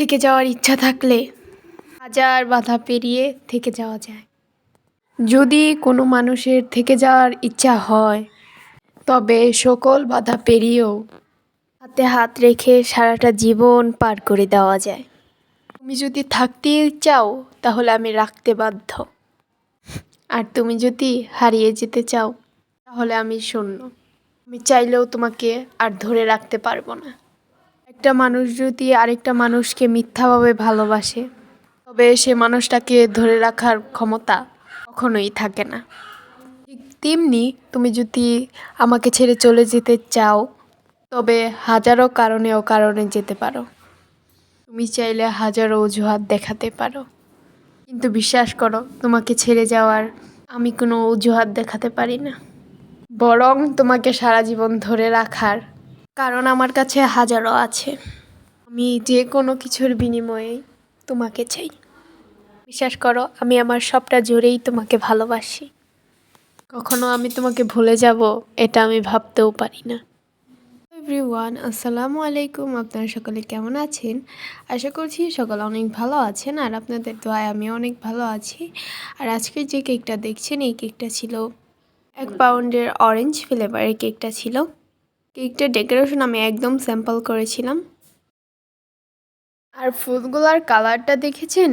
থেকে যাওয়ার ইচ্ছা থাকলে হাজার বাধা পেরিয়ে থেকে যাওয়া যায়। যদি কোনো মানুষের থেকে যাওয়ার ইচ্ছা হয়, তবে সকল বাধা পেরিয়েও হাতে হাত রেখে সারাটা জীবন পার করে দেওয়া যায়। তুমি যদি থাকতে চাও তাহলে আমি রাখতে বাধ্য, আর তুমি যদি হারিয়ে যেতে চাও তাহলে আমি শূন্য। আমি চাইলেও তোমাকে আর ধরে রাখতে পারবো না। একটা মানুষ যদি আরেকটা মানুষকে মিথ্যাভাবে ভালোবাসে, তবে সে মানুষটাকে ধরে রাখার ক্ষমতা কখনোই থাকে না। ঠিক তেমনি তুমি যদি আমাকে ছেড়ে চলে যেতে চাও, তবে হাজারো কারণে যেতে পারো। তুমি চাইলে হাজারো অজুহাত দেখাতে পারো, কিন্তু বিশ্বাস করো, তোমাকে ছেড়ে যাওয়ার আমি কোনো অজুহাত দেখাতে পারি না। বরং তোমাকে সারা জীবন ধরে রাখার কারণ আমার কাছে হাজারো আছে। আমি যে কোনো কিছুর বিনিময়ে তোমাকে চাই। বিশ্বাস করো, আমি আমার সবটা জোরেই তোমাকে ভালোবাসি। কখনো আমি তোমাকে ভুলে যাব এটা আমি ভাবতেও পারি না। এভরিওয়ান, আসসালামু আলাইকুম। আপনারা সকলে কেমন আছেন? আশা করছি সকলে অনেক ভালো আছেন, আর আপনাদের দোয়ায় আমি অনেক ভালো আছি। আর আজকে যে কেকটা দেখছেন, এই কেকটা ছিল 1 পাউন্ডের অরেঞ্জ ফ্লেভারের কেকটা ছিল। কেকটার ডেকোরেশন আমি একদম স্যাম্পল করেছিলাম। আর ফুলগুলার কালারটা দেখেছেন?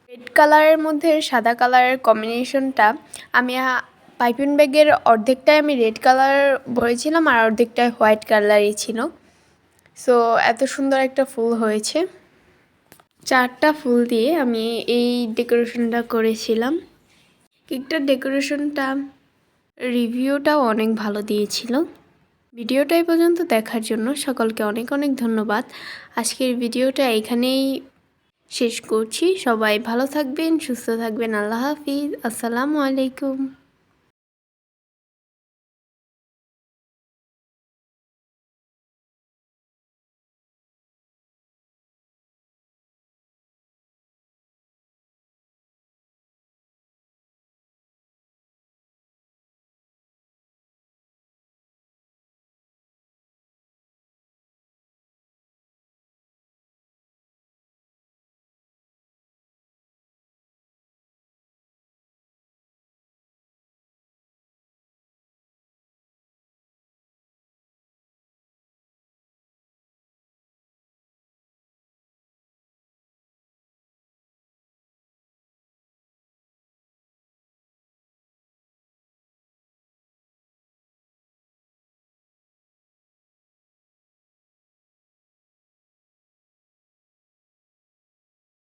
রেড কালারের মধ্যে সাদা কালারের কম্বিনেশনটা আমি পাইপিং ব্যাগের অর্ধেকটাই আমি রেড কালার ভরেছিলাম, আর অর্ধেকটাই হোয়াইট কালারই ছিল। সো এত সুন্দর একটা ফুল হয়েছে। 4টা ফুল দিয়ে আমি এই ডেকোরেশনটা করেছিলাম। কেকটার ডেকোরেশনটা রিভিউটাও অনেক ভালো দিয়েছিল। ভিডিওটা এই পর্যন্ত দেখার জন্য সকলকে অনেক অনেক ধন্যবাদ। আজকের ভিডিওটা এখানেই শেষ করছি। সবাই ভালো থাকবেন, সুস্থ থাকবেন। আল্লাহ হাফিজ। আসসালামু আলাইকুম।